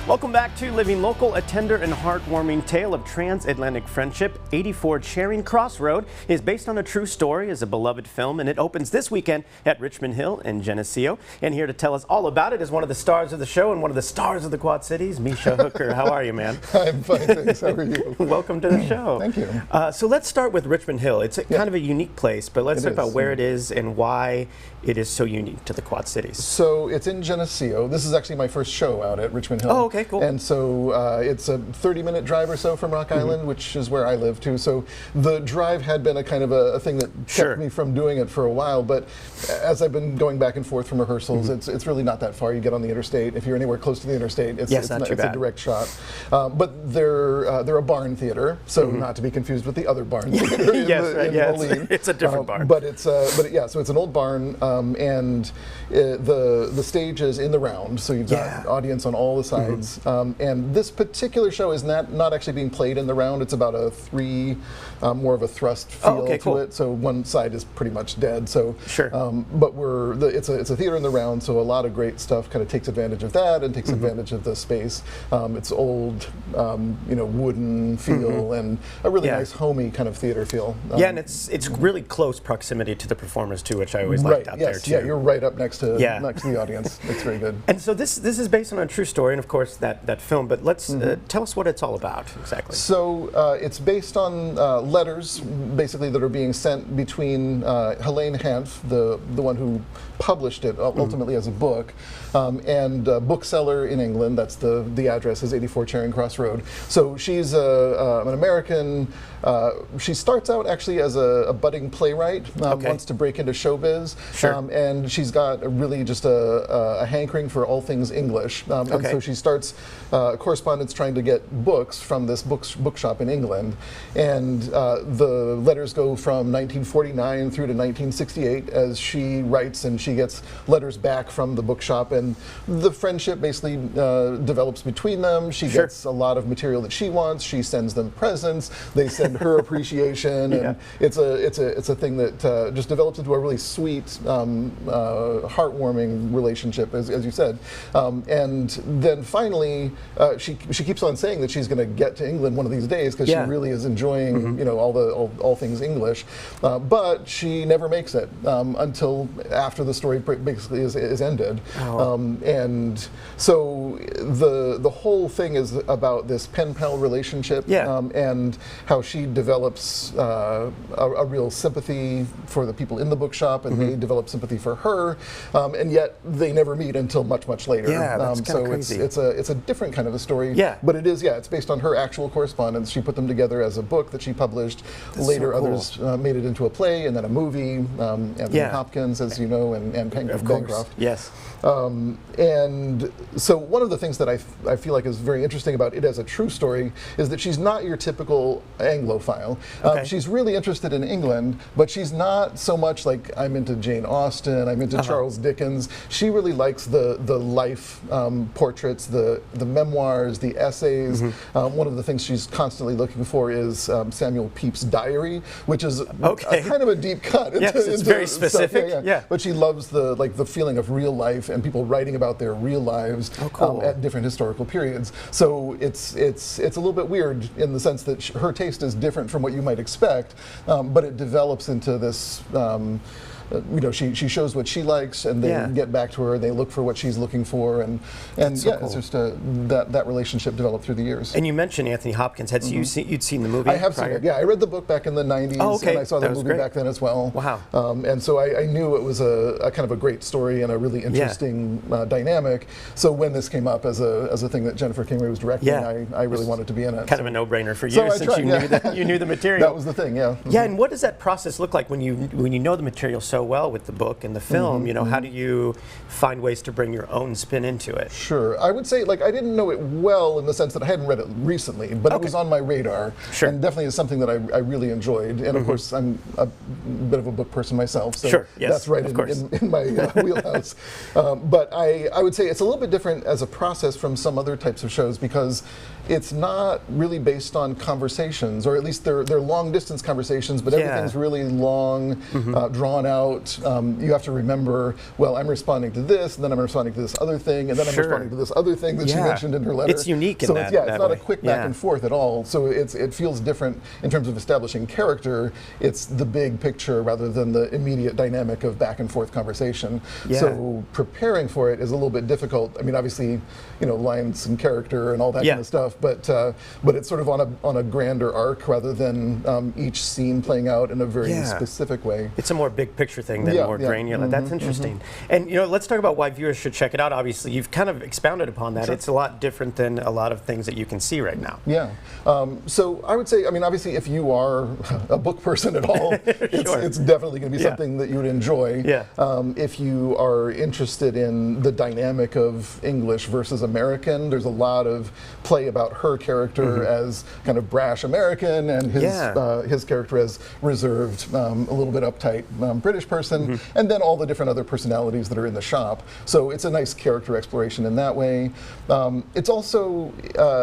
Welcome back to Living Local, a tender and heartwarming tale of transatlantic friendship. 84 Charing Cross Road is based on a true story, is a beloved film, and it opens this weekend at Richmond Hill in Geneseo. And here to tell us all about it is one of the stars of the show and one of the stars of the Quad Cities, Mischa Hooker. How are you, man? I'm fine, thanks. How are you? Welcome to the show. Thank you. So let's start with Richmond Hill. It's kind of a unique place, but let's talk about where it is and why it is so unique to the Quad Cities. So it's in Geneseo. This is actually my first show out at Richmond Hill. Oh, okay, cool. And so it's a 30-minute drive or so from Rock Island, which is where I live too. So the drive had been a kind of a thing that kept me from doing it for a while. But as I've been going back and forth from rehearsals, it's really not that far. You get on the interstate. If you're anywhere close to the interstate, it's a direct shot. But they're a barn theater, so not to be confused with the other barn theater in Moline. It's a different barn. But so it's an old barn, and the stage is in the round, so you've got audience on all the sides. And this particular show is not actually being played in the round. It's about more of a thrust feel to it. So one side is pretty much dead. So but it's a theater in the round, so a lot of great stuff kind of takes advantage of that and takes advantage of the space. It's old, wooden feel and a really nice homey kind of theater feel. And it's really close proximity to the performers too, which I always liked out there too. Yeah, you're right up next to the audience. It's very good. And so this is based on a true story, and of course that film. But let's tell us what it's all about exactly. So it's based on letters, basically, that are being sent between Helene Hanff, the one who published it ultimately as a book, and a bookseller in England. That's the address is 84 Charing Cross Road. So she's an American. She starts out actually as a budding playwright, wants to break into showbiz, and she's got really just a hankering for all things English. And so she starts correspondence trying to get books from this bookshop in England. And the letters go from 1949 through to 1968 as she writes, and she gets letters back from the bookshop, and the friendship basically develops between them. She gets a lot of material that she wants. She sends them presents. They send her appreciation, and it's a thing that just develops into a really sweet, heartwarming relationship, as you said. And then finally, she keeps on saying that she's going to get to England one of these days because she really is enjoying all things English, but she never makes it until after the story basically is ended. And so the whole thing is about this pen pal relationship, and how she develops a real sympathy for the people in the bookshop, and they develop sympathy for her, and yet they never meet until much later. That's kind of crazy. It's a different kind of a story. But it's based on her actual correspondence. She put them together as a book that she published. Later, others made it into a play and then a movie. Anthony Hopkins, as you know, and Bancroft. Yes. And so one of the things that I feel like is very interesting about it as a true story is that she's not your typical Anglophile. She's really interested in England, but she's not so much like, I'm into Jane Austen, I'm into Charles Dickens. She really likes the life portraits, the memoirs, the essays. One of the things she's constantly looking for is Samuel Pepys' diary, which is kind of a deep cut. It's very specific. But she loves the feeling of real life and people writing about their real lives at different historical periods. So it's a little bit weird in the sense that her taste is different from what you might expect, but it develops into this. She shows what she likes, and they get back to her. They look for what she's looking for, and it's just that relationship developed through the years. And you mentioned Anthony Hopkins. You'd seen the movie? I have seen it. Yeah, I read the book back in the '90s, and I saw the movie back then as well. Wow. And so I knew it was a kind of a great story and a really interesting dynamic. So when this came up as a thing that Jennifer King was directing, I really wanted to be in it. Kind of a no-brainer for you, since you knew the material. That was the thing. Yeah. Yeah, and what does that process look like when you know the material so well with the book and the film? How do you find ways to bring your own spin into it? Sure. I would say, I didn't know it well in the sense that I hadn't read it recently, but it was on my radar, and definitely is something that I really enjoyed. And of course, I'm a bit of a book person myself, so that's right in my wheelhouse. But I would say it's a little bit different as a process from some other types of shows, because it's not really based on conversations, or at least they're long distance conversations, but everything's really long, drawn out. out, you have to remember, well, I'm responding to this, and then I'm responding to this other thing, and then I'm responding to this other thing that she mentioned in her letter. It's unique in so that, it's that not way. a quick back and forth at all. So it feels different in terms of establishing character. It's the big picture rather than the immediate dynamic of back and forth conversation. So preparing for it is a little bit difficult. I mean, obviously, lines and character and all that kind of stuff, but it's sort of on a grander arc rather than each scene playing out in a very specific way. It's a more big picture thing than more granular. That's interesting. And let's talk about why viewers should check it out. Obviously, you've kind of expounded upon that. It's a lot different than a lot of things that you can see right now. Yeah. So I would say, I mean, obviously, if you are a book person at all, it's definitely going to be something that you would enjoy. If you are interested in the dynamic of English versus American, there's a lot of play about her character as kind of brash American and his character as reserved, a little bit uptight British person, and then all the different other personalities that are in the shop. So it's a nice character exploration in that way. It's also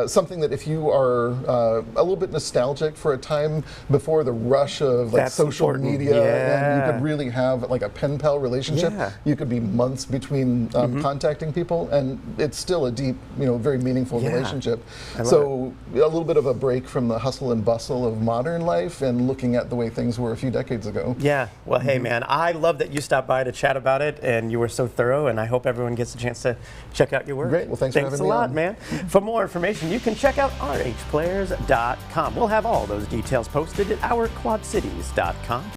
something that if you are a little bit nostalgic for a time before the rush of social media, and you could really have like a pen pal relationship. You could be months between contacting people, and it's still a deep, very meaningful relationship. So a little bit of a break from the hustle and bustle of modern life and looking at the way things were a few decades ago. Yeah. Well, hey, man, I love that you stopped by to chat about it, and you were so thorough, and I hope everyone gets a chance to check out your work. Great. Well, thanks for having me a lot, on. man. For more information, you can check out rhplayers.com. We'll have all those details posted at ourquadcities.com.